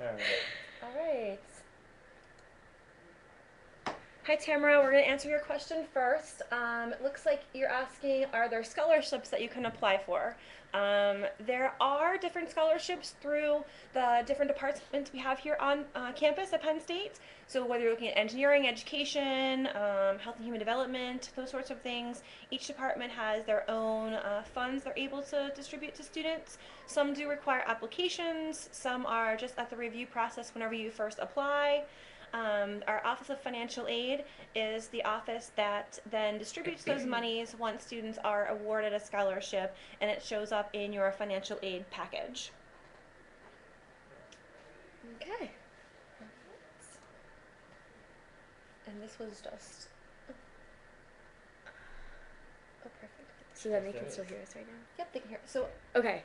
All right. All right. Hi, Tamara. We're going to answer your question first. It looks like you're asking, are there scholarships that you can apply for? There are different scholarships through the different departments we have here on campus at Penn State. So whether you're looking at engineering, education, health and human development, those sorts of things, each department has their own funds they're able to distribute to students. Some do require applications. Some are just at the review process whenever you first apply. Our Office of Financial Aid is the office that then distributes those monies once students are awarded a scholarship, and it shows up in your financial aid package. Okay. And this was just. Oh, perfect. So then they Yes, can it still is. hear us right now? Yep, they can hear. So Okay.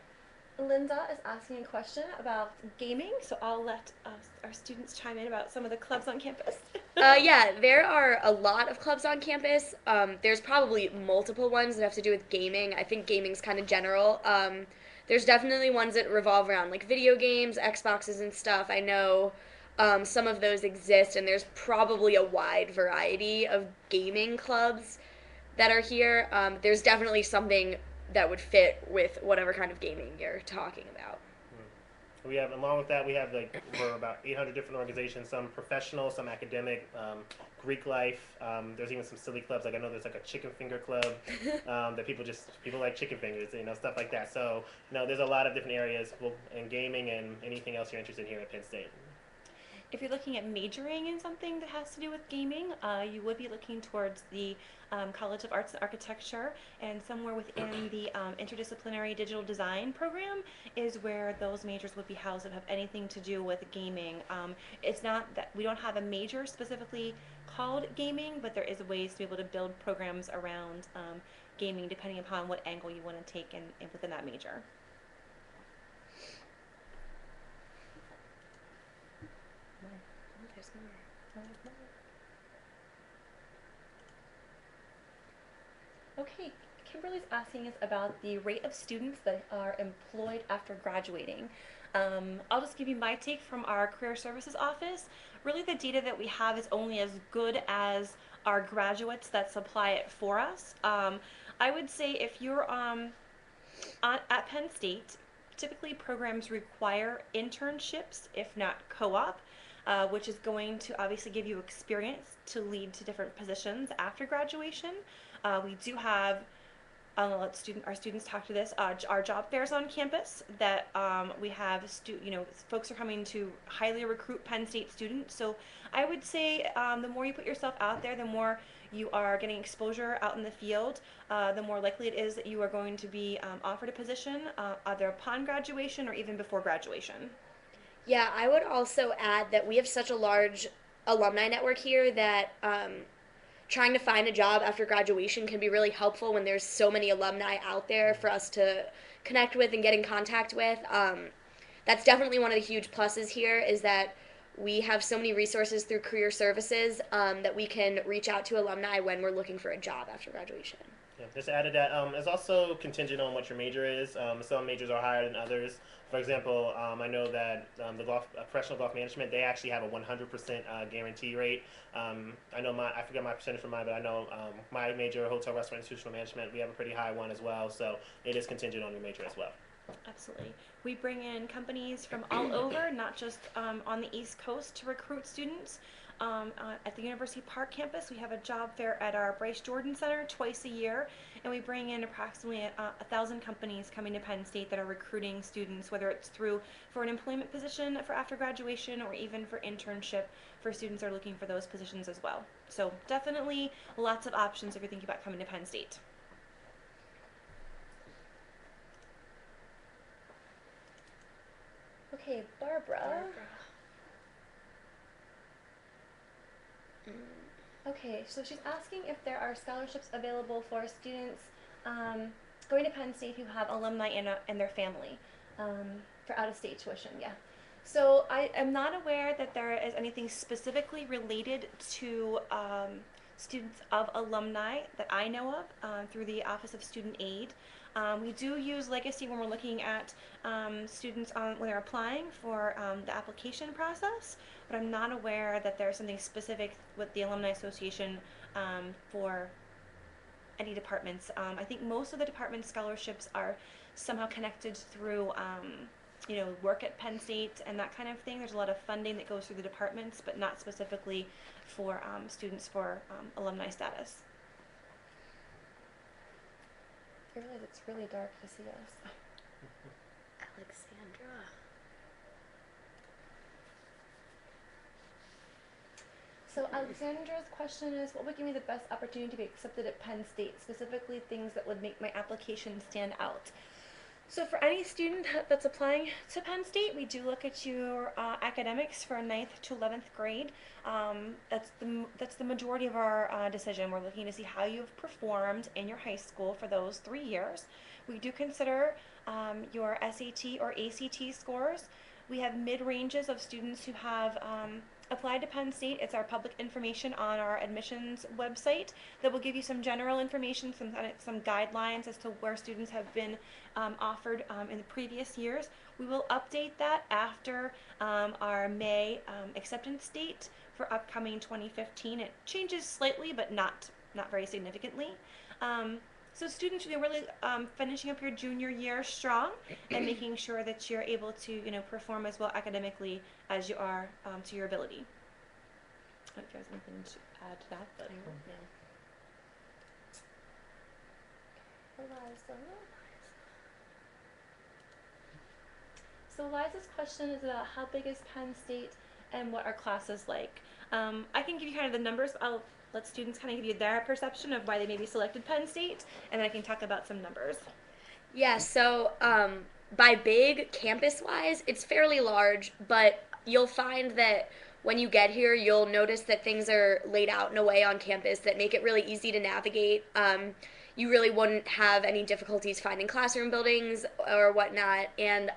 Linda is asking a question about gaming, so I'll let our students chime in about some of the clubs on campus. Yeah, there are a lot of clubs on campus. There's probably multiple ones that have to do with gaming. I think gaming's kind of general. There's definitely ones that revolve around like video games, Xboxes, and stuff. I know some of those exist, and there's probably a wide variety of gaming clubs that are here. There's definitely something that would fit with whatever kind of gaming you're talking about. We have, along with that, we have like we're about 800 different organizations. Some professional, some academic. Greek life. There's even some silly clubs. Like I know there's like a chicken finger club that people like chicken fingers, stuff like that. So there's a lot of different areas in gaming and anything else you're interested in here at Penn State. If you're looking at majoring in something that has to do with gaming, you would be looking towards the College of Arts and Architecture, and somewhere within the interdisciplinary digital design program is where those majors would be housed that have anything to do with gaming. It's not that we don't have a major specifically called gaming, but there is ways to be able to build programs around gaming depending upon what angle you want to take in within that major. Oh, there's more. Okay, Kimberly's asking us about the rate of students that are employed after graduating. I'll just give you my take from our career services office. Really, the data that we have is only as good as our graduates that supply it for us. I would say if you're at Penn State, typically programs require internships, if not co-op, which is going to obviously give you experience to lead to different positions after graduation. We do have I'll let our students talk to this. Our job fairs on campus that we have, folks are coming to highly recruit Penn State students. So I would say the more you put yourself out there, the more you are getting exposure out in the field, the more likely it is that you are going to be offered a position either upon graduation or even before graduation. Yeah, I would also add that we have such a large alumni network here that trying to find a job after graduation can be really helpful when there's so many alumni out there for us to connect with and get in contact with. That's definitely one of the huge pluses here is that we have so many resources through career services that we can reach out to alumni when we're looking for a job after graduation. Yeah, just added that it's also contingent on what your major is. Some majors are higher than others. For example, I know that the professional golf management, they actually have a 100% guarantee rate. I know I forget my percentage for mine, but I know my major, hotel, restaurant, institutional management, we have a pretty high one as well. So it is contingent on your major as well. Absolutely. We bring in companies from all over, not just on the East Coast to recruit students. At the University Park campus, we have a job fair at our Bryce Jordan Center twice a year, and we bring in approximately 1,000 companies coming to Penn State that are recruiting students, whether it's through for an employment position for after graduation or even for internship for students that are looking for those positions as well. So definitely lots of options if you're thinking about coming to Penn State. Okay, Barbara. Barbara. Okay, so she's asking if there are scholarships available for students going to Penn State who have alumni in their family for out of state tuition. Yeah. So I am not aware that there is anything specifically related to students of alumni that I know of through the Office of Student Aid. We do use legacy when we're looking at students when they're applying for the application process, but I'm not aware that there's something specific with the Alumni Association for any departments. I think most of the department scholarships are somehow connected through, work at Penn State and that kind of thing. There's a lot of funding that goes through the departments, but not specifically for students for alumni status. I realize it's really dark to see us. Alexandra. So Alexandra's question is, what would give me the best opportunity to be accepted at Penn State, specifically things that would make my application stand out? So for any student that's applying to Penn State, we do look at your academics for 9th to 11th grade. That's the majority of our decision. We're looking to see how you've performed in your high school for those 3 years. We do consider your SAT or ACT scores. We have mid-ranges of students who have applied to Penn State. It's our public information on our admissions website that will give you some general information, some guidelines as to where students have been offered in the previous years. We will update that after our May acceptance date for upcoming 2015. It changes slightly, but not very significantly. So students, really finishing up your junior year strong and making sure that you're able to, perform as well academically as you are to your ability. I don't know if there's anything to add to that, but no. So Liza's question is about how big is Penn State and what are classes like. I can give you kind of the numbers. I'll let students kind of give you their perception of why they maybe selected Penn State, and then I can talk about some numbers. Yeah, so by big, campus-wise, it's fairly large, but you'll find that when you get here, you'll notice that things are laid out in a way on campus that make it really easy to navigate. You really wouldn't have any difficulties finding classroom buildings or whatnot, and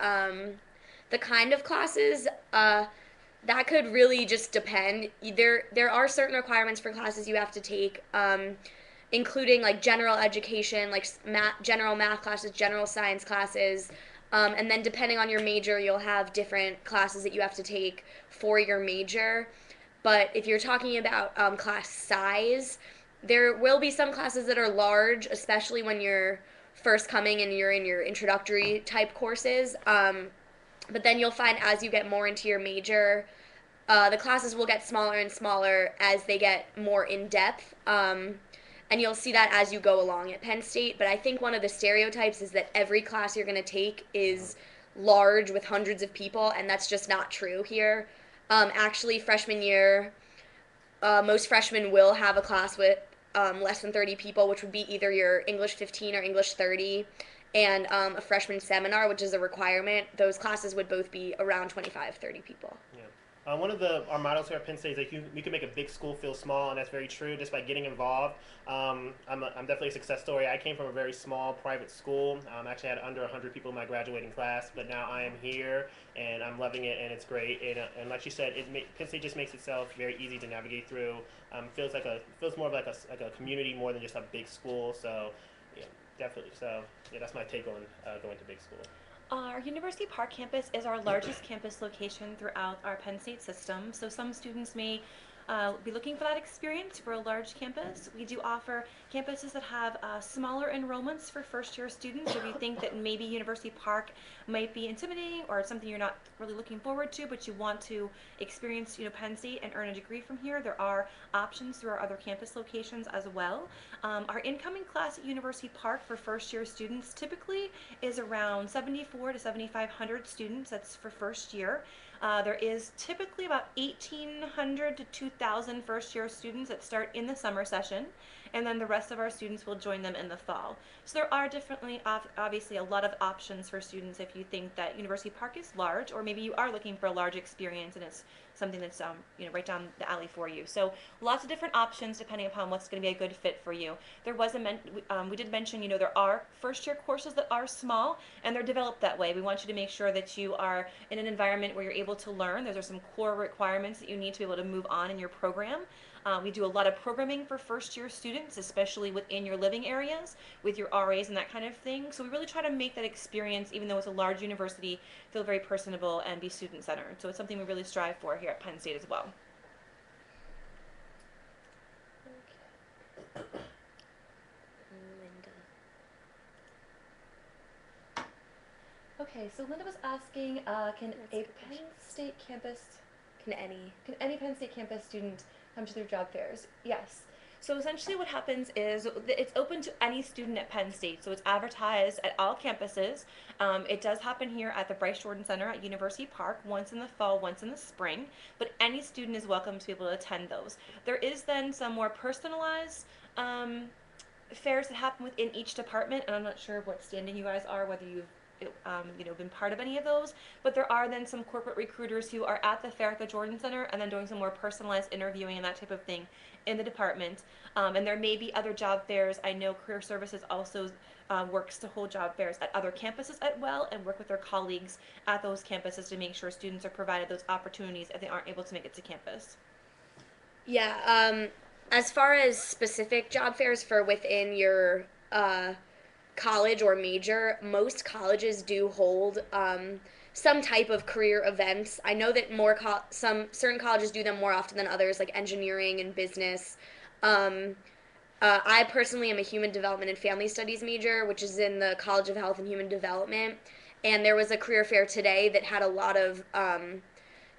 the kind of classes, that could really just depend. There are certain requirements for classes you have to take, including like general education, like general math classes, general science classes, and then depending on your major, you'll have different classes that you have to take for your major. But if you're talking about class size, there will be some classes that are large, especially when you're first coming and you're in your introductory type courses. But then you'll find as you get more into your major, the classes will get smaller and smaller as they get more in-depth. And you'll see that as you go along at Penn State. But I think one of the stereotypes is that every class you're going to take is large with hundreds of people, and that's just not true here. Actually, freshman year, most freshmen will have a class with less than 30 people, which would be either your English 15 or English 30. And a freshman seminar, which is a requirement, those classes would both be around 25, 30 people. Yeah. One of our mottos here at Penn State is that we can make a big school feel small, and that's very true just by getting involved. I'm definitely a success story. I came from a very small private school. I actually had under 100 people in my graduating class, but now I am here, and I'm loving it, and it's great. And like you said, Penn State just makes itself very easy to navigate through. Feels more of like a community more than just a big school. So, yeah, definitely. So, yeah, that's my take on going to big school. Our University Park campus is our largest campus location throughout our Penn State system, so some students may be looking for that experience for a large campus. We do offer campuses that have smaller enrollments for first-year students. So if you think that maybe University Park might be intimidating or something you're not really looking forward to, but you want to experience, Penn State and earn a degree from here, there are options through our other campus locations as well. Our incoming class at University Park for first-year students typically is around 7,400 to 7,500 students. That's for first year. There is typically about 1,800 to 2,000 first-year students that start in the summer session, and then the rest of our students will join them in the fall. So there are obviously a lot of options for students if you think that University Park is large, or maybe you are looking for a large experience and it's something that's right down the alley for you. So lots of different options depending upon what's going to be a good fit for you. There was we did mention there are first year courses that are small and they're developed that way. We want you to make sure that you are in an environment where you're able to learn. Those are some core requirements that you need to be able to move on in your program. We do a lot of programming for first-year students, especially within your living areas, with your RAs and that kind of thing. So we really try to make that experience, even though it's a large university, feel very personable and be student-centered. So it's something we really strive for here at Penn State as well. Linda. Okay, so Linda was asking, can a Penn State campus, Can any? can any Penn State campus student come to their job fairs? Yes. So essentially what happens is it's open to any student at Penn State. So it's advertised at all campuses. It does happen here at the Bryce Jordan Center at University Park, once in the fall, once in the spring. But any student is welcome to be able to attend those. There is then some more personalized fairs that happen within each department, and I'm not sure what standing you guys are, whether you've been part of any of those, but there are then some corporate recruiters who are at the fair at the Jordan Center and then doing some more personalized interviewing and that type of thing in the department. And there may be other job fairs. I know Career Services also works to hold job fairs at other campuses as well and work with their colleagues at those campuses to make sure students are provided those opportunities if they aren't able to make it to campus. Yeah, as far as specific job fairs for within your college or major, most colleges do hold some type of career events. I know that some certain colleges do them more often than others, like engineering and business. I personally am a human development and family studies major, which is in the College of Health and Human Development, and there was a career fair today that had a lot of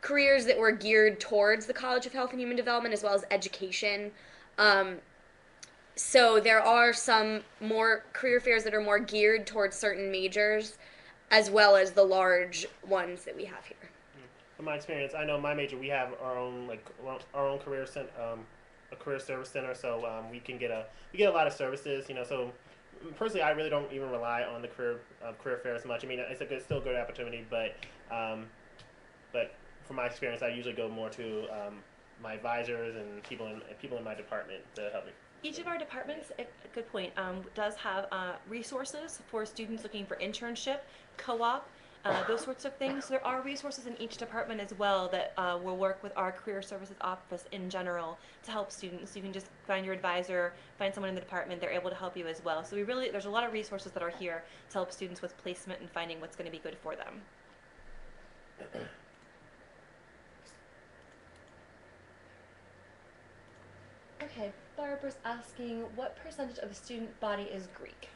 careers that were geared towards the College of Health and Human Development as well as education. So there are some more career fairs that are more geared towards certain majors, as well as the large ones that we have here. From my experience, I know my major, we have our own career a career service center, so we get a lot of services. So personally, I really don't even rely on the career fair as much. I mean, it's still a good opportunity, but from my experience, I usually go more to my advisors and people in my department to help me. Each of our departments, a good point, does have resources for students looking for internship, co-op, those sorts of things. So there are resources in each department as well that will work with our career services office in general to help students. You can just find your advisor, find someone in the department, they're able to help you as well. So there's a lot of resources that are here to help students with placement and finding what's going to be good for them. Okay, Barbara's asking, what percentage of the student body is Greek?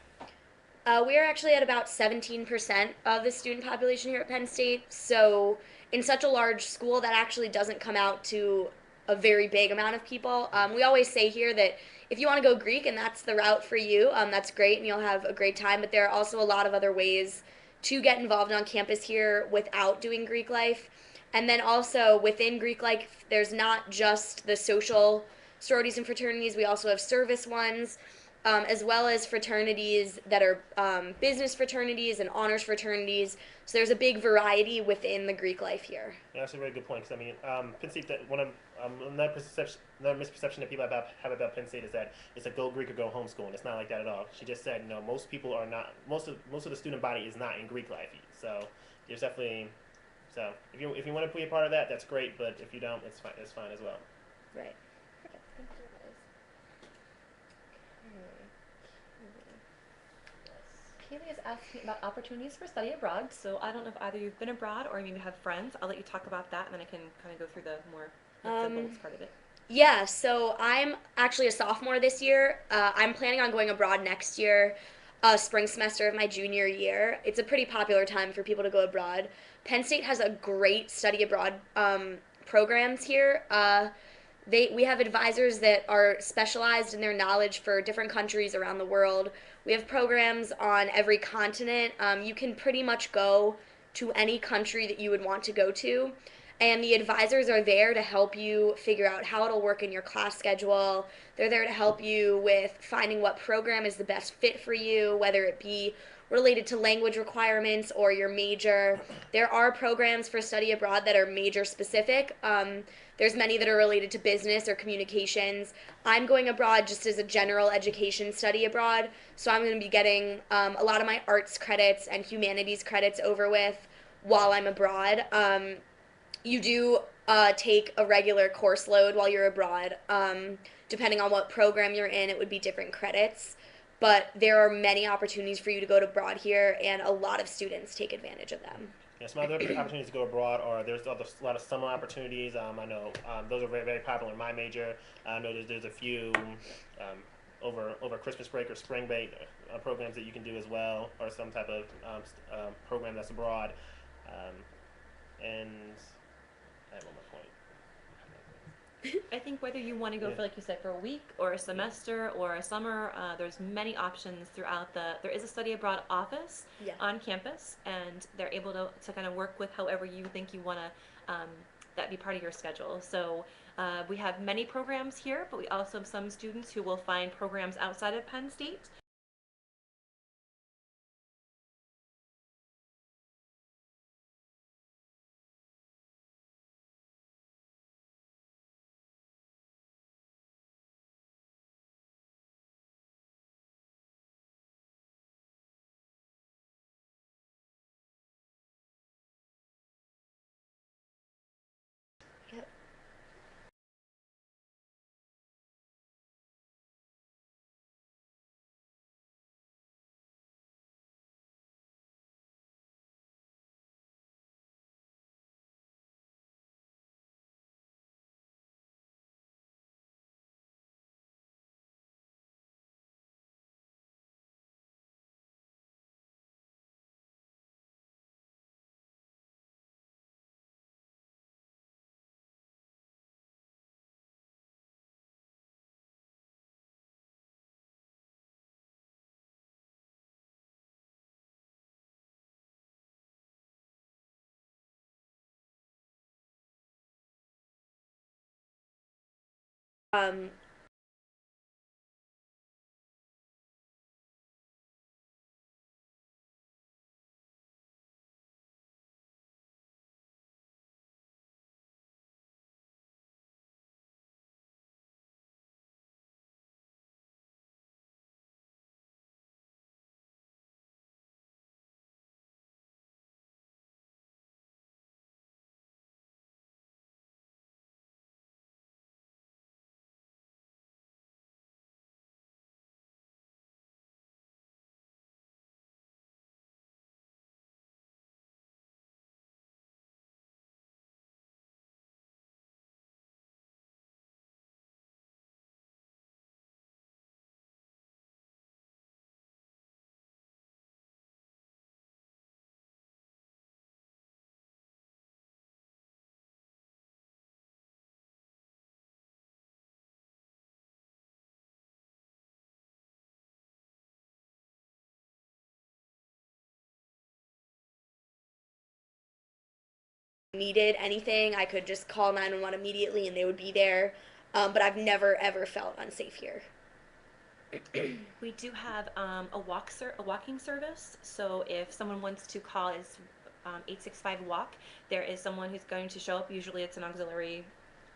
We are actually at about 17% of the student population here at Penn State. So in such a large school, that actually doesn't come out to a very big amount of people. We always say here that if you want to go Greek and that's the route for you, that's great and you'll have a great time. But there are also a lot of other ways to get involved on campus here without doing Greek life. And then also within Greek life, there's not just the social sororities and fraternities. We also have service ones, as well as fraternities that are business fraternities and honors fraternities. So there's a big variety within the Greek life here. Yeah, that's a very good point. Because I mean, Penn State, another misperception that people have about Penn State is that it's a go Greek or go home school, and it's not like that at all. She just said, most people are not. Most of the student body is not in Greek life. So there's definitely. So if you want to be a part of that, that's great. But if you don't, it's fine. It's fine as well. Right. Kaylee is asking about opportunities for study abroad. So I don't know if either you've been abroad or maybe have friends. I'll let you talk about that, and then I can kind of go through the more goals part of it. Yeah, so I'm actually a sophomore this year. I'm planning on going abroad next year, spring semester of my junior year. It's a pretty popular time for people to go abroad. Penn State has a great study abroad programs here. We have advisors that are specialized in their knowledge for different countries around the world. We have programs on every continent. You can pretty much go to any country that you would want to go to. And the advisors are there to help you figure out how it'll work in your class schedule. They're there to help you with finding what program is the best fit for you, whether it be related to language requirements or your major. There are programs for study abroad that are major specific. There's many that are related to business or communications. I'm going abroad just as a general education study abroad, so I'm going to be getting a lot of my arts credits and humanities credits over with while I'm abroad. You do take a regular course load while you're abroad. Depending on what program you're in, it would be different credits. But there are many opportunities for you to go to abroad here, and a lot of students take advantage of them. Yeah, some other opportunities to go abroad, or there's a lot of summer opportunities. I know those are very, very popular in my major. I know there's a few over Christmas break or spring break programs that you can do as well, or some type of program that's abroad. Um, and I have one more point. I think whether you want to go Yeah. for, like you said, for a week or a semester or a summer, there's many options throughout there is a study abroad office Yeah. on campus, and they're able to kind of work with however you think you want to, that be part of your schedule. So we have many programs here, but we also have some students who will find programs outside of Penn State. Yep. Um, Needed anything, I could just call 911 immediately and they would be there. But I've never ever felt unsafe here. We do have a walking service. So if someone wants to call, is 865 walk. There is someone who's going to show up. Usually, it's an auxiliary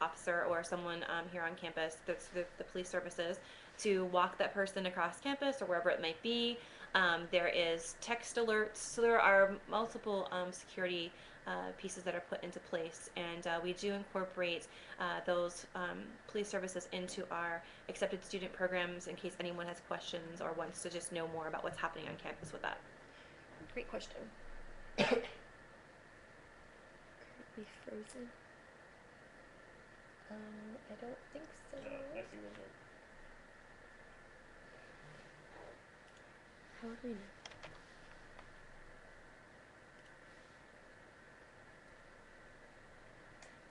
officer or someone here on campus. That's the police services to walk that person across campus or wherever it might be. There is text alerts. So there are multiple security pieces that are put into place, and we do incorporate those police services into our accepted student programs in case anyone has questions or wants to just know more about what's happening on campus with that. Great question. Be frozen. I don't think so. I see one here. How would we know?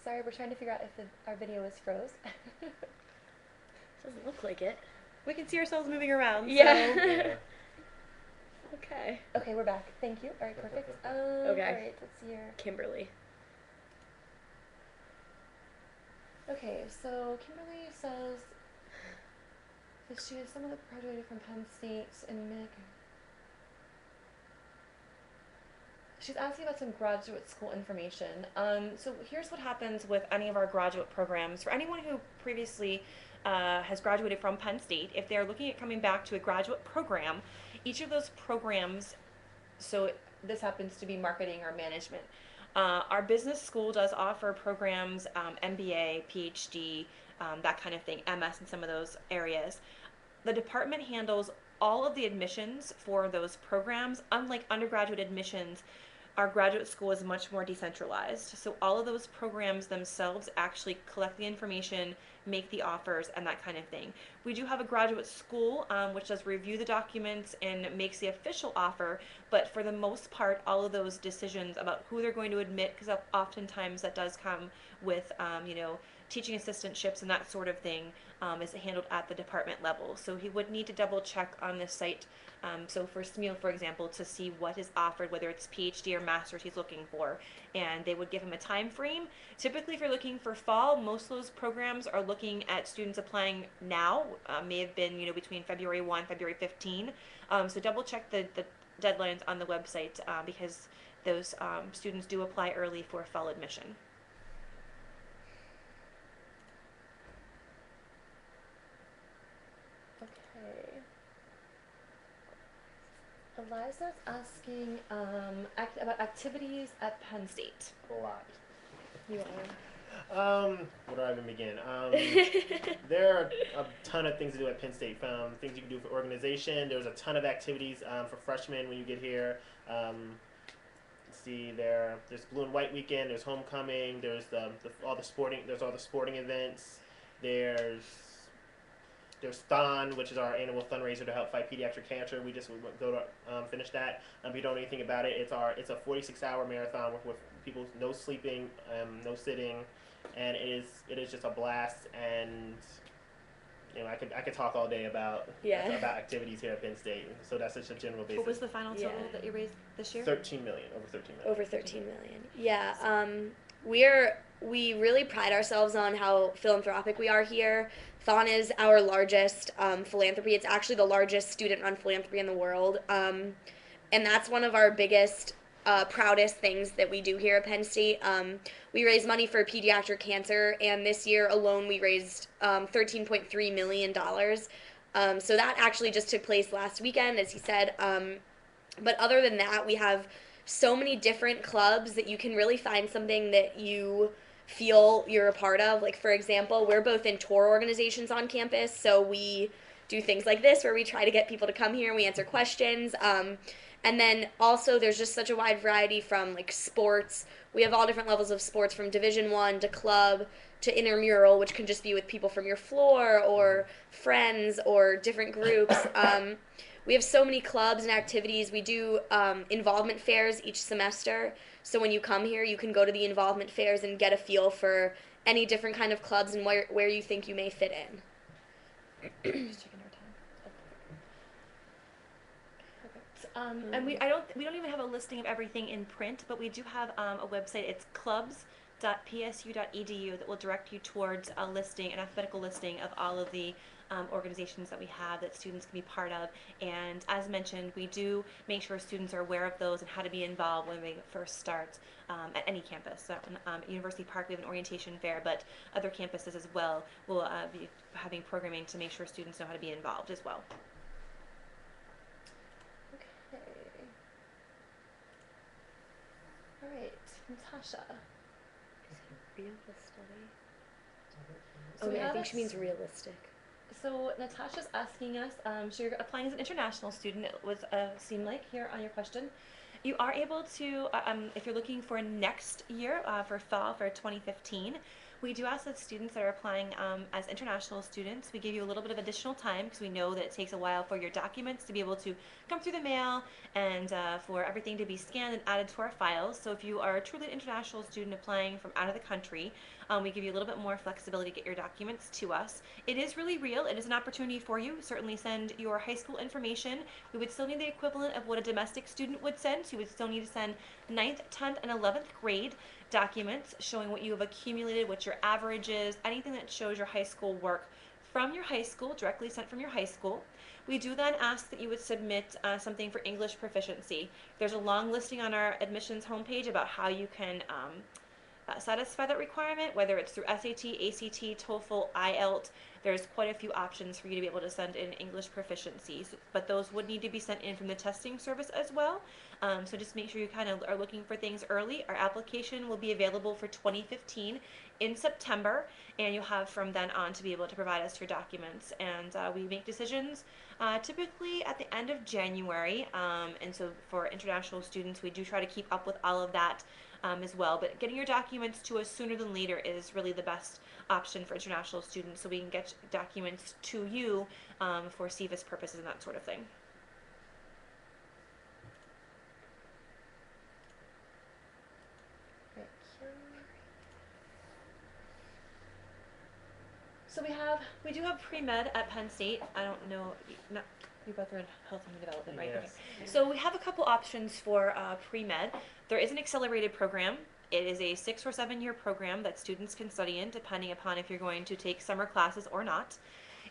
Sorry, we're trying to figure out if our video is froze. Doesn't look like it. We can see ourselves moving around. Yeah. So. Yeah. Okay. Okay, we're back. Thank you. All right, perfect. Okay. All right, let's see here. Kimberly. Okay, so Kimberly says that she is someone that graduated from Penn State in Mick. She's asking about some graduate school information. So here's what happens with any of our graduate programs. For anyone who previously has graduated from Penn State, if they're looking at coming back to a graduate program, each of those programs, so this happens to be marketing or management, Our business school does offer programs, MBA, PhD, that kind of thing, MS in some of those areas. The department handles all of the admissions for those programs. Unlike undergraduate admissions, our graduate school is much more decentralized. So all of those programs themselves actually collect the information, make the offers, and that kind of thing. We do have a graduate school which does review the documents and makes the official offer, but for the most part, all of those decisions about who they're going to admit, because oftentimes that does come with, teaching assistantships and that sort of thing, is handled at the department level. So he would need to double check on this site. So for Smeal, for example, to see what is offered, whether it's PhD or master's he's looking for, and they would give him a time frame. Typically, if you're looking for fall, most of those programs are looking at students applying now. May have been between February 1, February 15. So double check the deadlines on the website because those students do apply early for fall admission. Okay. Eliza's asking about activities at Penn State. A lot. You are. Where do I even begin? There are a ton of things to do at Penn State. Things you can do for organization. There's a ton of activities for freshmen when you get here. Let's see, there's Blue and White Weekend. There's homecoming. There's all the sporting events. There's Thon, which is our annual fundraiser to help fight pediatric cancer. We just go to finish that. If you don't know anything about it, it's a 46-hour marathon with people, no sleeping, no sitting, and it is just a blast. And I could talk all day about activities here at Penn State. So that's just a general basis. What was the final total that you raised this year? Over 13 million. Over 13 million. Yeah. We really pride ourselves on how philanthropic we are here. Thon is our largest philanthropy. It's actually the largest student-run philanthropy in the world. And that's one of our biggest, proudest things that we do here at Penn State. We raise money for pediatric cancer, and this year alone we raised $13.3 million. So that actually just took place last weekend, as he said. But other than that, we have so many different clubs that you can really find something that you feel you're a part of. Like, for example, we're both in tour organizations on campus, so we do things like this where we try to get people to come here and we answer questions. And then also there's just such a wide variety from like sports. We have all different levels of sports, from Division I to club to intramural, which can just be with people from your floor or friends or different groups. We have so many clubs and activities. We do involvement fairs each semester. So when you come here, you can go to the involvement fairs and get a feel for any different kind of clubs and where you think you may fit in. Just checking our time. And we don't even have a listing of everything in print, but we do have a website. It's clubs.psu.edu that will direct you towards an alphabetical listing of all of the organizations that we have that students can be part of. And as mentioned, we do make sure students are aware of those and how to be involved when they first start at any campus. So at University Park, we have an orientation fair, but other campuses as well will be having programming to make sure students know how to be involved as well. Okay. All right, Natasha. Realistic. So I think she means realistic. So Natasha's asking us, so you're applying as an international student, it would seem like here on your question. You are able to, if you're looking for next year, for fall for 2015, we do ask that students that are applying as international students, we give you a little bit of additional time because we know that it takes a while for your documents to be able to come through the mail and for everything to be scanned and added to our files. So if you are a truly international student applying from out of the country, we give you a little bit more flexibility to get your documents to us. It is really real. It is an opportunity for you. Certainly send your high school information. We would still need the equivalent of what a domestic student would send. So you would still need to send 9th, 10th, and 11th grade documents showing what you have accumulated, what your average is, anything that shows your high school work from your high school, directly sent from your high school. We do then ask that you would submit something for English proficiency. There's a long listing on our admissions homepage about how you can satisfy that requirement, whether it's through SAT, ACT, TOEFL, IELTS. There's quite a few options for you to be able to send in English proficiencies, but those would need to be sent in from the testing service as well. So just make sure you kind of are looking for things early. Our application will be available for 2015 in September, and you'll have from then on to be able to provide us your documents. And we make decisions typically at the end of January, and so for international students, we do try to keep up with all of that as well. But getting your documents to us sooner than later is really the best option for international students, so we can get documents to you for CVIS purposes and that sort of thing. So we do have pre-med at Penn State. I don't know, you both are in health and development, right? Yes. Okay. So we have a couple options for pre-med. There is an accelerated program. It is a 6 or 7 year program that students can study in, depending upon if you're going to take summer classes or not.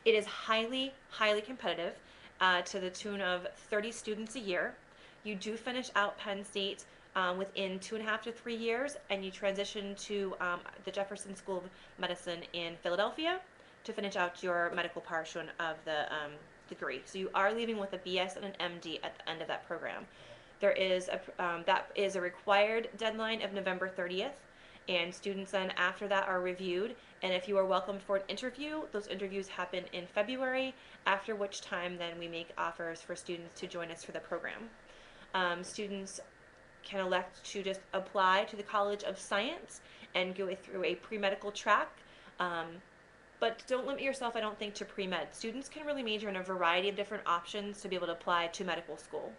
It is highly, highly competitive to the tune of 30 students a year. You do finish out Penn State within 2.5 to 3 years, and you transition to the Jefferson School of Medicine in Philadelphia to finish out your medical portion of the degree. So you are leaving with a BS and an MD at the end of that program. There is that is a required deadline of November 30th, and students then after that are reviewed, and if you are welcomed for an interview, those interviews happen in February, after which time then we make offers for students to join us for the program. Students can elect to just apply to the College of Science and go through a pre-medical track. But don't limit yourself, I don't think, to pre-med. Students can really major in a variety of different options to be able to apply to medical school.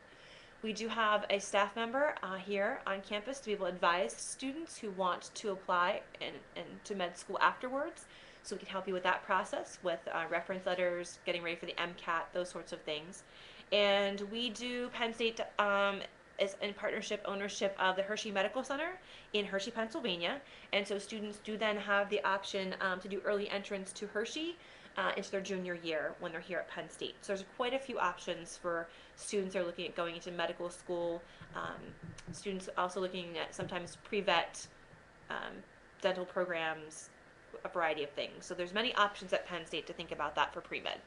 We do have a staff member here on campus to be able to advise students who want to apply to med school afterwards. So we can help you with that process with reference letters, getting ready for the MCAT, those sorts of things. And we do, Penn State is in partnership ownership of the Hershey Medical Center in Hershey, Pennsylvania. And so students do then have the option to do early entrance to Hershey into their junior year when they're here at Penn State. So there's quite a few options for students who are looking at going into medical school. Students also looking at sometimes pre-vet, dental programs, a variety of things. So there's many options at Penn State to think about that for pre-med.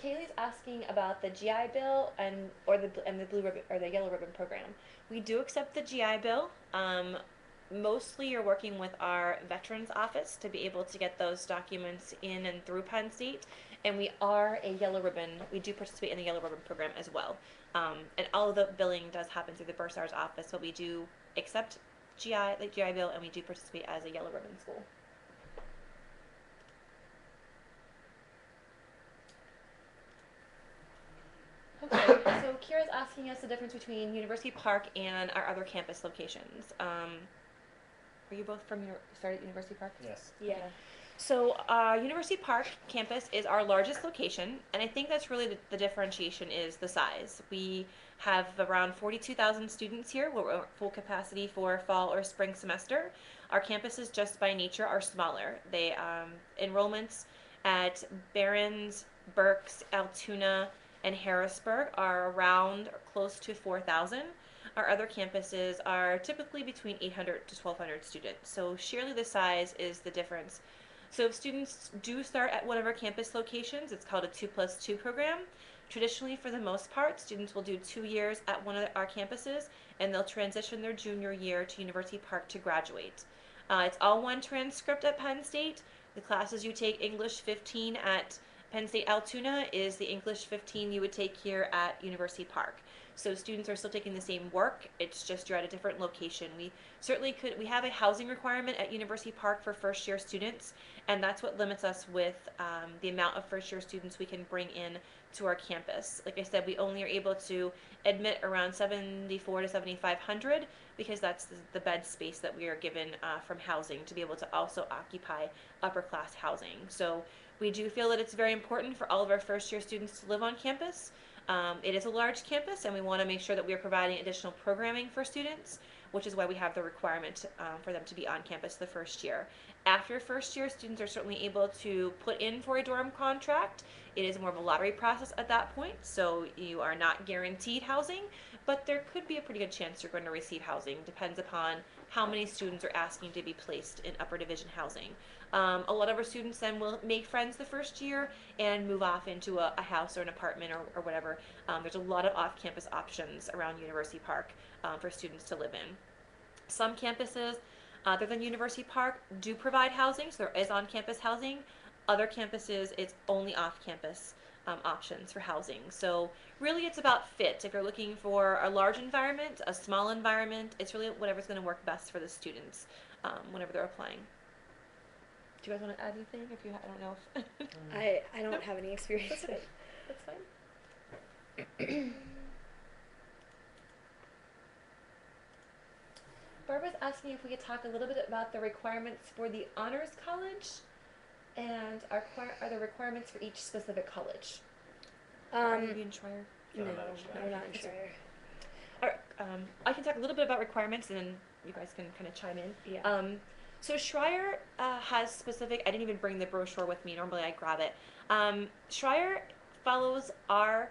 Kaylee's asking about the GI Bill and the blue ribbon or the yellow ribbon program. We do accept the GI Bill. Mostly you're working with our Veterans Office to be able to get those documents in and through Penn State, and we are a yellow ribbon. We do participate in the yellow ribbon program as well, and all of the billing does happen through the bursar's office, but we do accept the GI Bill, and we do participate as a yellow ribbon school. Okay, so Kira's asking us the difference between University Park and our other campus locations. Are you both started at University Park? Yes. Yeah. So University Park campus is our largest location, and I think that's really the differentiation is the size. We have around 42,000 students here. We're at full capacity for fall or spring semester. Our campuses just by nature are smaller. They enrollments at Barron's, Berks, Altoona, and Harrisburg are around or close to 4,000. Our other campuses are typically between 800 to 1,200 students. So surely the size is the difference. So if students do start at one of our campus locations, it's called a 2+2 program. Traditionally, for the most part, students will do 2 years at one of our campuses, and they'll transition their junior year to University Park to graduate. It's all one transcript at Penn State. The classes you take, English 15 at Penn State Altoona is the English 15 you would take here at University Park. So students are still taking the same work, it's just you're at a different location. We certainly we have a housing requirement at University Park for first year students, and that's what limits us with the amount of first year students we can bring in to our campus. Like I said, we only are able to admit around 7,400 to 7,500 because that's the bed space that we are given from housing to be able to also occupy upper class housing. So we do feel that it's very important for all of our first year students to live on campus. It is a large campus, and we want to make sure that we are providing additional programming for students, which is why we have the requirement for them to be on campus the first year. After first year, students are certainly able to put in for a dorm contract. It is more of a lottery process at that point, so you are not guaranteed housing, but there could be a pretty good chance you're going to receive housing. Depends upon how many students are asking to be placed in upper division housing. A lot of our students then will make friends the first year and move off into a house or an apartment or whatever. There's a lot of off-campus options around University Park for students to live in. Some campuses, other than University Park, do provide housing, so there is on-campus housing. Other campuses, it's only off-campus options for housing. So really it's about fit. If you're looking for a large environment, a small environment, it's really whatever's going to work best for the students whenever they're applying. Do you guys want to add anything? If you, I don't know if I don't have any experience. That's okay. That's fine. Barbara's asking if we could talk a little bit about the requirements for the Honors College and are the requirements for each specific college. Are you in Schreier? No, I'm not in Schreier. I'm not in Schreier. I can talk a little bit about requirements and then you guys can kind of chime in. Yeah. So Schreier has specific, I didn't even bring the brochure with me, normally I grab it. Schreier follows our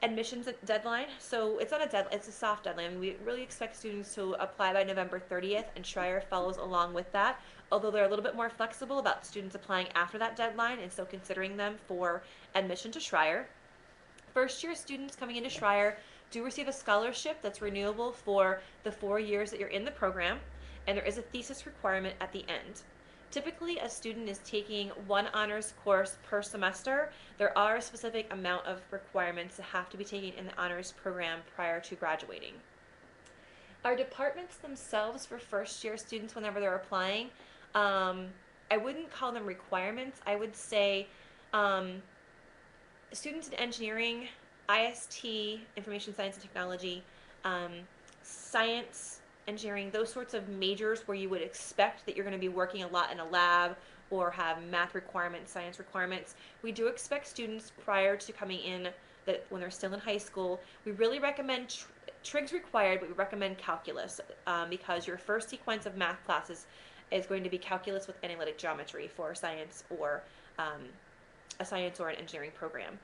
admissions deadline, so it's not a deadline, it's a soft deadline. We really expect students to apply by November 30th, and Schreier follows along with that, although they're a little bit more flexible about students applying after that deadline and still considering them for admission to Schreier. First year students coming into Schreier do receive a scholarship that's renewable for the 4 years that you're in the program, and there is a thesis requirement at the end. Typically, a student is taking one honors course per semester. There are a specific amount of requirements that have to be taken in the honors program prior to graduating. Our departments themselves for first year students whenever they're applying, I wouldn't call them requirements. I would say students in engineering, IST, information science and technology, science, engineering, those sorts of majors where you would expect that you're going to be working a lot in a lab or have math requirements, science requirements. We do expect students prior to coming in, that when they're still in high school, we really recommend Trig's required, but we recommend calculus because your first sequence of math classes is going to be calculus with analytic geometry for science or a science or an engineering program.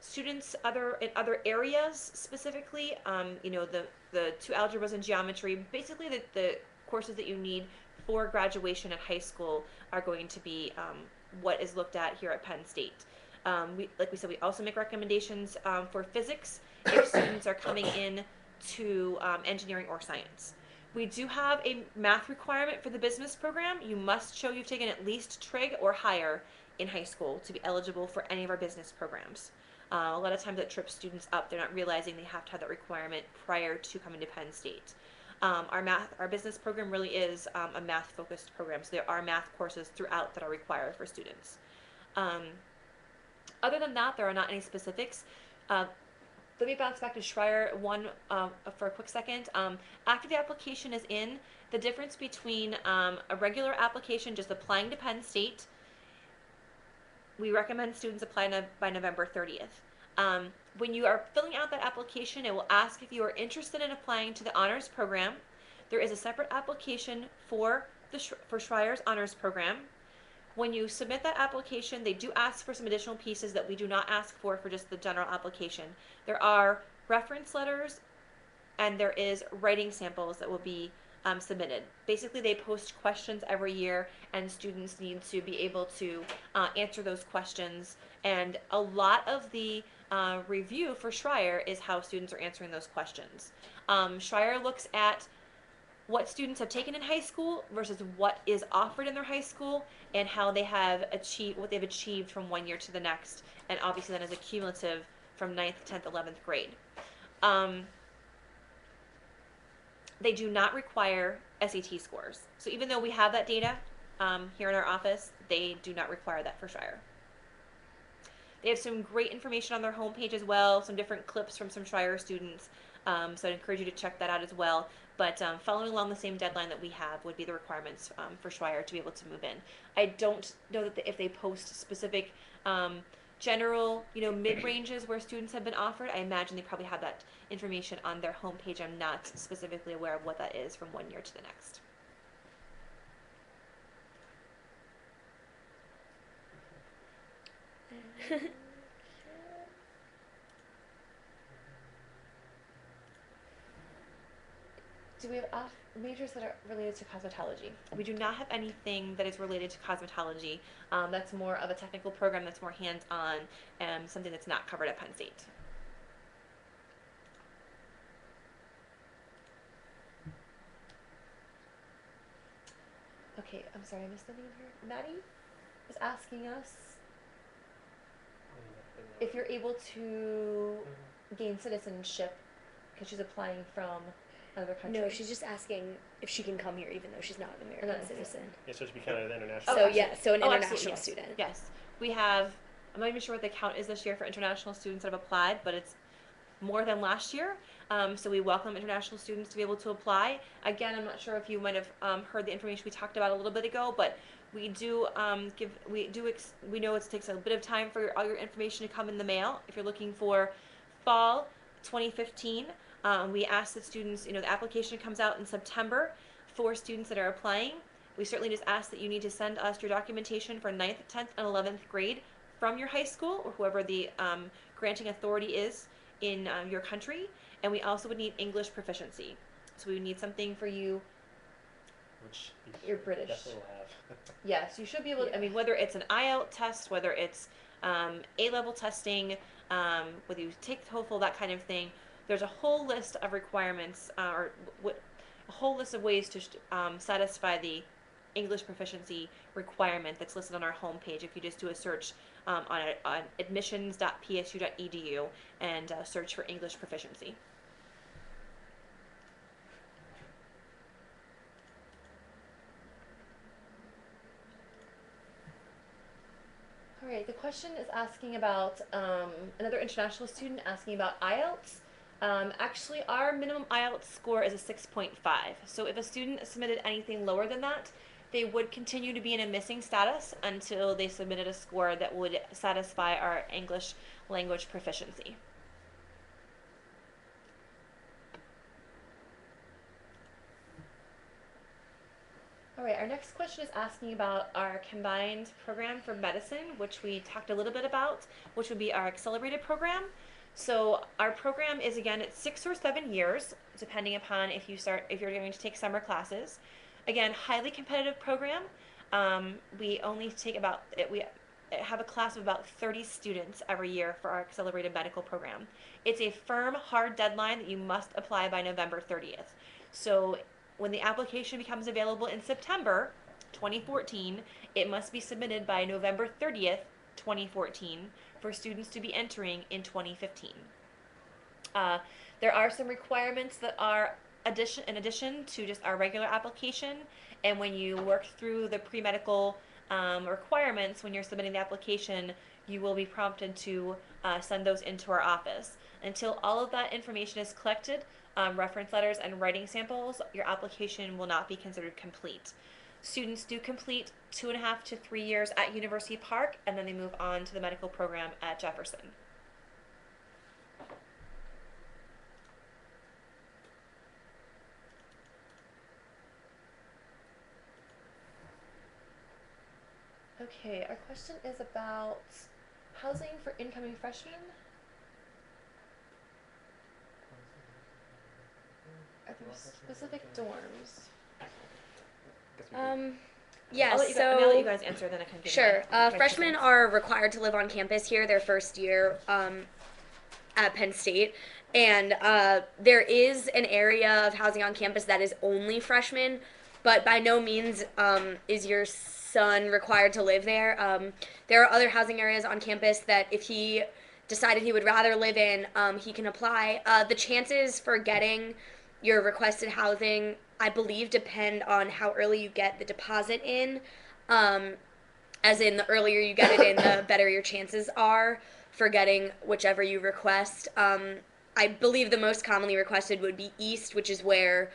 Students in other areas specifically, the two algebras and geometry, basically the courses that you need for graduation at high school are going to be what is looked at here at Penn State. Like we said, we also make recommendations for physics if students are coming in to engineering or science. We do have a math requirement for the business program. You must show you've taken at least Trig or higher in high school to be eligible for any of our business programs. A lot of times that trips students up. They're not realizing they have to have that requirement prior to coming to Penn State. Our business program really is a math-focused program, so there are math courses throughout that are required for students. Other than that, there are not any specifics. Let me bounce back to Schreier for a quick second. After the application is in, the difference between a regular application just applying to Penn State, we recommend students apply by November 30th. When you are filling out that application, it will ask if you are interested in applying to the honors program. There is a separate application for Schreier's honors program. When you submit that application, they do ask for some additional pieces that we do not ask for just the general application. There are reference letters and there is writing samples that will be submitted. Basically, they post questions every year and students need to be able to answer those questions, and a lot of the review for Schreier is how students are answering those questions. Schreier looks at what students have taken in high school versus what is offered in their high school and how they have achieved, what they've achieved from one year to the next, and obviously then as a cumulative from 9th, 10th, 11th grade. They do not require SAT scores. So even though we have that data here in our office, they do not require that for Schreier. They have some great information on their homepage as well, some different clips from some Schreier students. So I'd encourage you to check that out as well. But following along the same deadline that we have would be the requirements for Schreier to be able to move in. I don't know that if they post specific general, mid-ranges where students have been offered. I imagine they probably have that information on their homepage. I'm not specifically aware of what that is from one year to the next. Do we have majors that are related to cosmetology? We do not have anything that is related to cosmetology. That's more of a technical program that's more hands-on and something that's not covered at Penn State. Okay, I'm sorry, I missed something in here. Maddie is asking us if you're able to gain citizenship because she's applying from another country. No, she's just asking if she can come here even though she's not an American citizen. Yeah, so to be kind of an international. So yeah, so an international absolutely, yes. student. Yes, we have. I'm not even sure what the count is this year for international students that have applied, but it's more than last year. So we welcome international students to be able to apply. Again, I'm not sure if you might have heard the information we talked about a little bit ago, but we do we know it takes a bit of time for all your information to come in the mail. If you're looking for fall 2015, we ask that students, the application comes out in September for students that are applying. We certainly just ask that you need to send us your documentation for 9th, 10th, and 11th grade from your high school or whoever the granting authority is in your country. And we also would need English proficiency. So we would need something for you. Which you're British. Definitely will have. Yes, you should be able to, whether it's an IELTS test, whether it's A-level testing, whether you take TOEFL, that kind of thing, there's a whole list of requirements a whole list of ways to satisfy the English proficiency requirement that's listed on our homepage. If you just do a search on admissions.psu.edu and search for English proficiency. All right, the question is asking about another international student asking about IELTS. Actually, our minimum IELTS score is a 6.5. So if a student submitted anything lower than that, they would continue to be in a missing status until they submitted a score that would satisfy our English language proficiency. All right, our next question is asking about our combined program for medicine, which we talked a little bit about, which would be our accelerated program. So our program is, again, it's 6 or 7 years, depending upon if you're going to take summer classes. Again, highly competitive program. We only take we have a class of about 30 students every year for our accelerated medical program. It's a firm, hard deadline that you must apply by November 30th. So when the application becomes available in September 2014, it must be submitted by November 30th, 2014 for students to be entering in 2015. There are some requirements that are in addition to just our regular application, and when you work through the pre-medical requirements when you're submitting the application, you will be prompted to send those into our office. Until all of that information is collected, reference letters and writing samples, your application will not be considered complete. Students do complete 2.5 to 3 years at University Park, and then they move on to the medical program at Jefferson. Okay, our question is about housing for incoming freshmen. Are there specific dorms? Yeah, I'll let you guys answer, then I can give sure. my Freshmen are required to live on campus here their first year at Penn State. And there is an area of housing on campus that is only freshmen, but by no means is your son required to live there. There are other housing areas on campus that if he decided he would rather live in, he can apply. The chances for getting your requested housing, I believe, depend on how early you get the deposit in. As in, the earlier you get it in, the better your chances are for getting whichever you request. I believe the most commonly requested would be East, which is where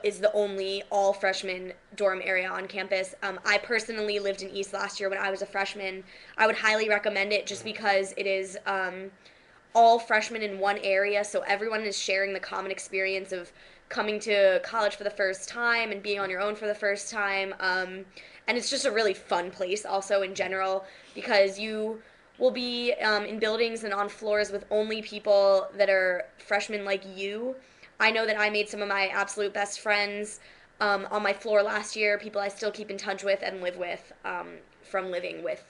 is the only all freshman dorm area on campus. I personally lived in East last year when I was a freshman. I would highly recommend it just because it is all freshmen in one area, so everyone is sharing the common experience of coming to college for the first time and being on your own for the first time. And it's just a really fun place also in general because you We'll be in buildings and on floors with only people that are freshmen like you. I know that I made some of my absolute best friends on my floor last year, people I still keep in touch with and live with from living with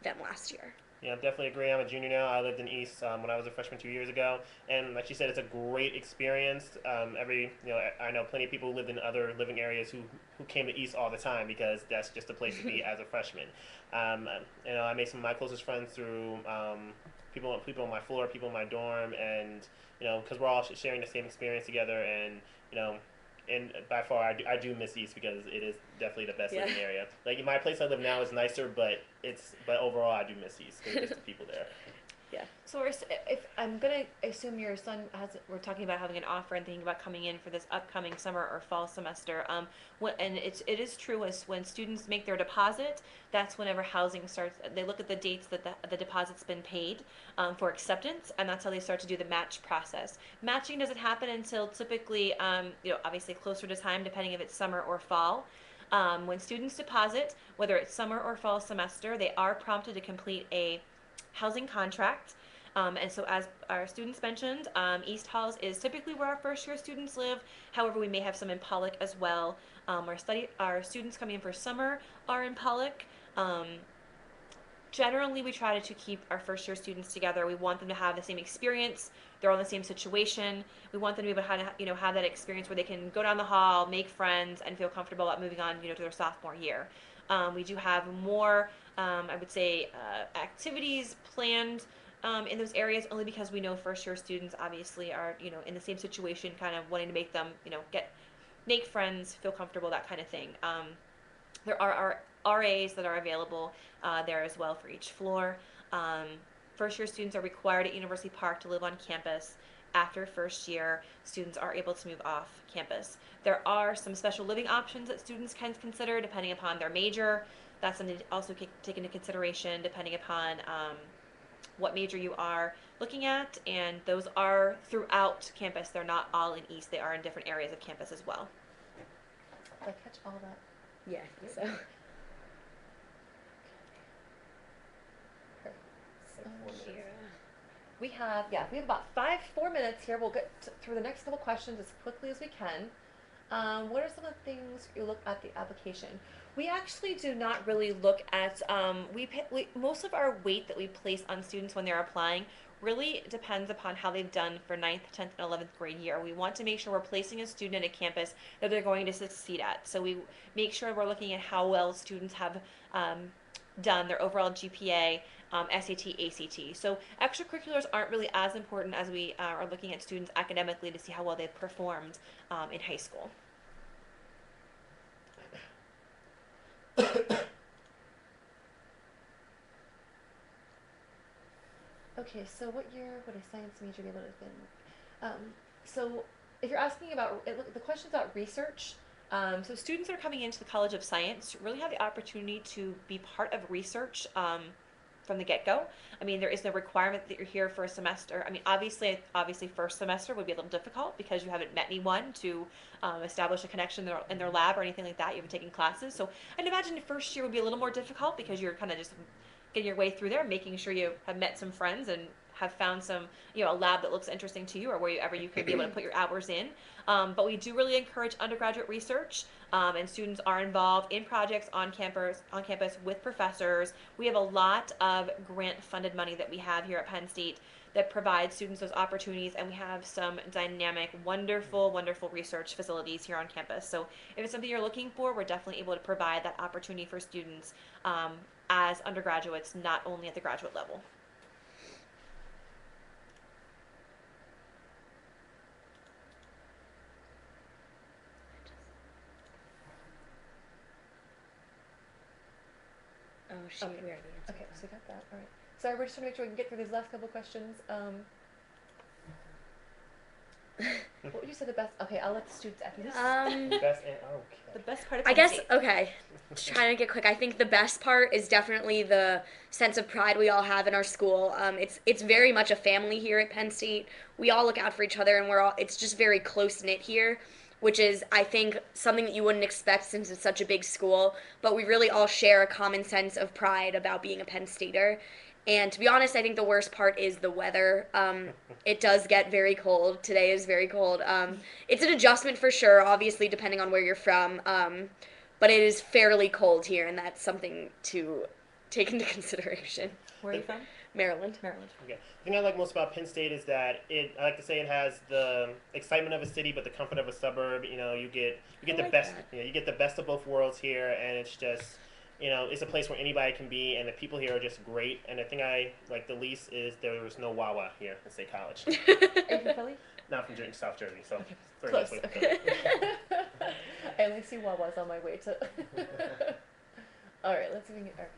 them last year. Yeah, I definitely agree. I'm a junior now. I lived in East when I was a freshman 2 years ago, and like she said, it's a great experience. I know plenty of people who lived in other living areas who came to East all the time because that's just the place to be as a freshman. Um, I made some of my closest friends through people on my floor, people in my dorm, and because we're all sharing the same experience together, you know, and by far, I do miss East because it is definitely the best living area. Like my place I live now is nicer, but overall I do miss East because it's the people there. Yeah. So if I'm gonna assume your son has, we're talking about having an offer and thinking about coming in for this upcoming summer or fall semester. And it is true as when students make their deposit, that's whenever housing starts. They look at the dates that the deposit's been paid for acceptance, and that's how they start to do the match process. Matching doesn't happen until typically, obviously closer to time, depending if it's summer or fall. When students deposit, whether it's summer or fall semester, they are prompted to complete a housing contract. And so as our students mentioned, East Halls is typically where our first year students live. However, we may have some in Pollock as well. Our students coming in for summer are in Pollock. Generally, we try to keep our first year students together. We want them to have the same experience. They're all in the same situation. We want them to be able to have that experience where they can go down the hall, make friends, and feel comfortable about moving on to their sophomore year. We do have more, I would say, activities planned in those areas only because we know first year students obviously are in the same situation, kind of wanting to make them make friends, feel comfortable, that kind of thing. There are RAs that are available there as well for each floor. First year students are required at University Park to live on campus. After first year, students are able to move off campus. There are some special living options that students can consider depending upon their major. That's something to also take into consideration depending upon what major you are looking at, and those are throughout campus. They're not all in East. They are in different areas of campus as well. Did I catch all that? Yeah, I think so. We have about 4 minutes here. We'll get through the next couple questions as quickly as we can. What are some of the things you look at the application? We actually do not really look at, most of our weight that we place on students when they're applying really depends upon how they've done for 9th, 10th, and 11th grade year. We want to make sure we're placing a student at a campus that they're going to succeed at. So we make sure we're looking at how well students have done, their overall GPA, SAT, ACT. So extracurriculars aren't really as important as we are looking at students academically to see how well they've performed in high school. Okay, so what year would a science major be able to have been? So if you're asking about, the question's about research. So students that are coming into the College of Science really have the opportunity to be part of research from the get-go. I mean, there is no requirement that you're here for a semester. I mean, obviously first semester would be a little difficult because you haven't met anyone to establish a connection in their lab or anything like that. You haven't taken classes. So I'd imagine the first year would be a little more difficult because you're kind of just getting your way through there, making sure you have met some friends and have found some, a lab that looks interesting to you or wherever you can be able to put your hours in. But we do really encourage undergraduate research, and students are involved in projects on campus with professors. We have a lot of grant-funded money that we have here at Penn State that provides students those opportunities, and we have some dynamic, wonderful, wonderful research facilities here on campus. So if it's something you're looking for, we're definitely able to provide that opportunity for students as undergraduates, not only at the graduate level. Oh, we already answered Okay, so we got that. All right. So we're just trying to make sure we can get through these last couple questions. What would you say the best? Okay, I'll let the students after this. The best part of I Penn guess, State. okay, just trying to get quick. I think the best part is definitely the sense of pride we all have in our school. It's very much a family here at Penn State. We all look out for each other, and it's just very close-knit here, which is, I think, something that you wouldn't expect since it's such a big school. But we really all share a common sense of pride about being a Penn Stater. And to be honest, I think the worst part is the weather. It does get very cold. Today is very cold. It's an adjustment for sure, obviously, depending on where you're from. But it is fairly cold here, and that's something to take into consideration. Where are you from? Maryland. Maryland. Okay. The thing I like most about Penn State is that I like to say it has the excitement of a city, but the comfort of a suburb. You get the like best. that. You get the best of both worlds here, and it's just, it's a place where anybody can be, and the people here are just great. And the thing I like the least is there was no Wawa here at State College. Are you from Philly? Not from South Jersey, so very Close. much away from Okay. Philly. I only see Wawas on my way to. All right, let's see if we can get.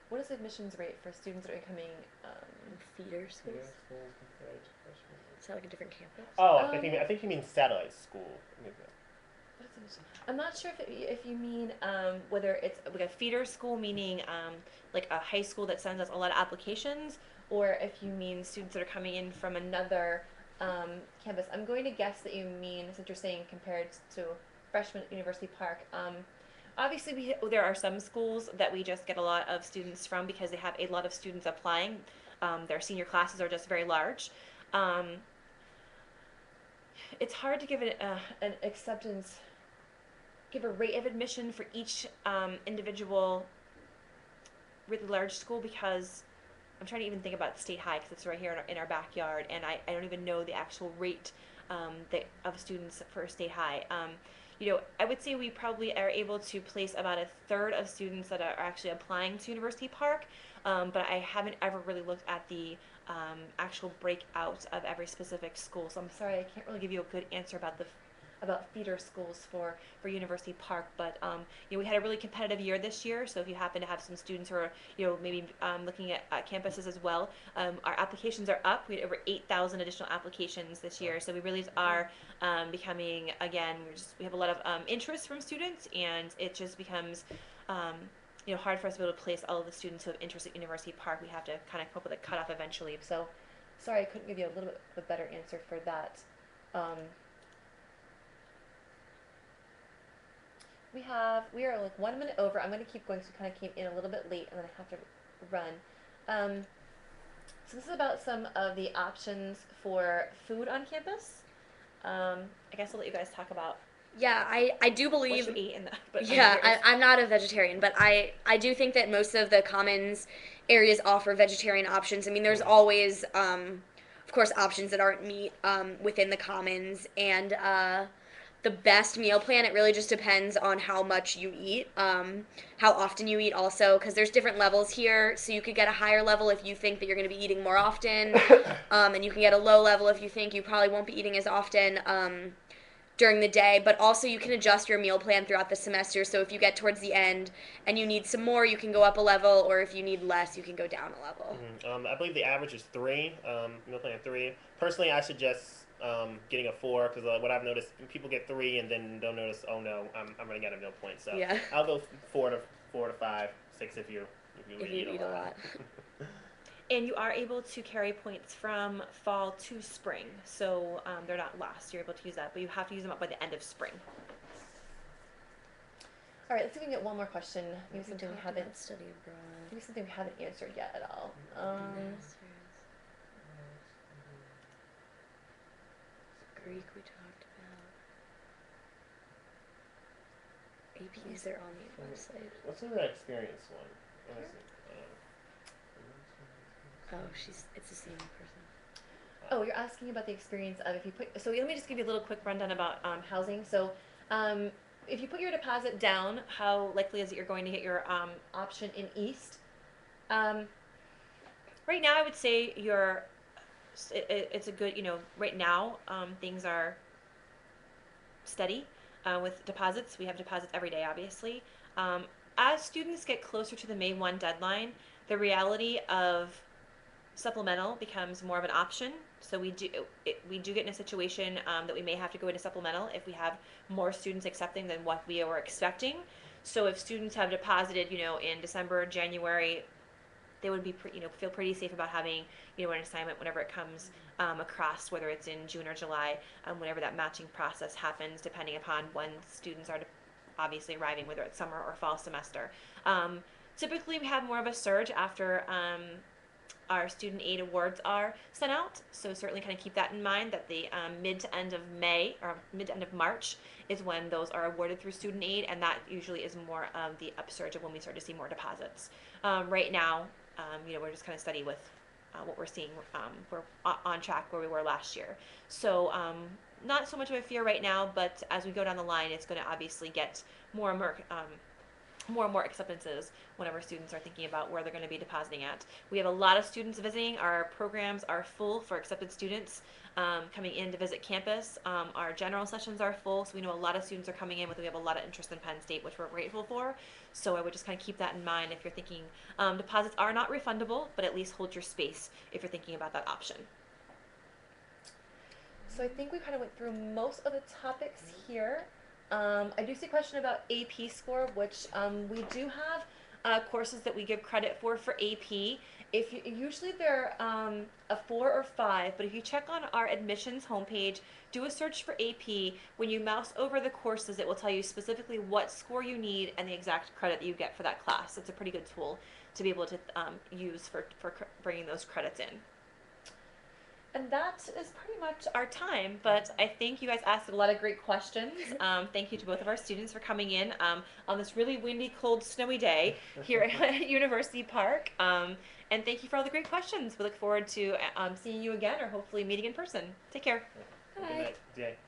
What is the admissions rate for students that are incoming? Feeder schools. Is that like a different campus? Oh, I think you mean satellite school. I'm not sure if you mean whether it's like a feeder school, meaning like a high school that sends us a lot of applications, or if you mean students that are coming in from another campus. I'm going to guess that you mean, since you're saying compared to freshman at University Park. Obviously, there are some schools that we just get a lot of students from because they have a lot of students applying. Their senior classes are just very large. It's hard to give an acceptance, give a rate of admission for each individual really large school, because I'm trying to even think about State High because it's right here in our backyard, and I don't even know the actual rate of students for State High. I would say we probably are able to place about a third of students that are actually applying to University Park, but I haven't ever really looked at the actual breakout of every specific school. So I'm sorry, I can't really give you a good answer about feeder schools for University Park, but we had a really competitive year this year. So if you happen to have some students who are maybe looking at campuses as well, our applications are up. We had over 8,000 additional applications this year, so we really are becoming, again, we have a lot of interest from students, and it just becomes hard for us to be able to place all of the students who have interest at University Park. We have to kind of come up with a cutoff eventually. So sorry I couldn't give you a little bit of a better answer for that. We are like 1 minute over. I'm going to keep going, so we kind of came in a little bit late, and then I have to run. So this is about some of the options for food on campus. I guess I'll let you guys talk about Yeah, I do what believe. you eat in that. But I'm not a vegetarian, but I do think that most of the commons areas offer vegetarian options. I mean, there's always, of course, options that aren't meat within the commons, and the best meal plan, it really just depends on how much you eat, how often you eat also, because there's different levels here, so you could get a higher level if you think that you're going to be eating more often, and you can get a low level if you think you probably won't be eating as often during the day, but also you can adjust your meal plan throughout the semester, so if you get towards the end and you need some more, you can go up a level, or if you need less, you can go down a level. I believe the average is 3, meal plan 3. Personally, I suggest getting a 4, because what I've noticed, people get 3 and then they'll notice, oh no, I'm running out of meal points. So Yeah. I'll go 4 to 5, 6 if you eat a lot. And you are able to carry points from fall to spring, so they're not lost. You're able to use that, but you have to use them up by the end of spring. All right, let's see if we can get one more question. Maybe something we haven't study abroad. Maybe something we haven't answered yet at all. Greek we talked about. APs, they're on the website. What's the experience one? Oh, it's the same person. Oh, you're asking about the experience of if you put. So let me just give you a little quick rundown about housing. So, if you put your deposit down, how likely is it you're going to get your option in East? Right now, I would say it's a good. Right now things are steady with deposits. We have deposits every day, obviously. As students get closer to the May 1 deadline, the reality of supplemental becomes more of an option. So we do get in a situation that we may have to go into supplemental if we have more students accepting than what we were expecting. So if students have deposited, in December, January, they would be, feel pretty safe about having, an assignment whenever it comes across, whether it's in June or July, whenever that matching process happens, depending upon when students are obviously arriving, whether it's summer or fall semester. Typically, we have more of a surge after our student aid awards are sent out. So certainly kind of keep that in mind that the mid to end of May or mid to end of March is when those are awarded through student aid, and that usually is more of the upsurge of when we start to see more deposits. Right now, we're just kind of steady with what we're seeing. We're on track where we were last year. So not so much of a fear right now, but as we go down the line, it's going to obviously get more and more acceptances whenever students are thinking about where they're going to be depositing at. We have a lot of students visiting. Our programs are full for accepted students coming in to visit campus. Our general sessions are full, so we know a lot of students are coming in. We have a lot of interest in Penn State, which we're grateful for. So I would just kind of keep that in mind if you're thinking deposits are not refundable, but at least hold your space if you're thinking about that option. So I think we kind of went through most of the topics here. I do see a question about AP score, which we do have courses that we give credit for AP. Usually they're a 4 or 5, but if you check on our admissions homepage, do a search for AP. When you mouse over the courses, it will tell you specifically what score you need and the exact credit that you get for that class. It's a pretty good tool to be able to use for bringing those credits in. And that is pretty much our time, but I think you guys asked a lot of great questions. Thank you to both of our students for coming in on this really windy, cold, snowy day here at University Park. And thank you for all the great questions. We look forward to seeing you again or hopefully meeting in person. Take care. Good night.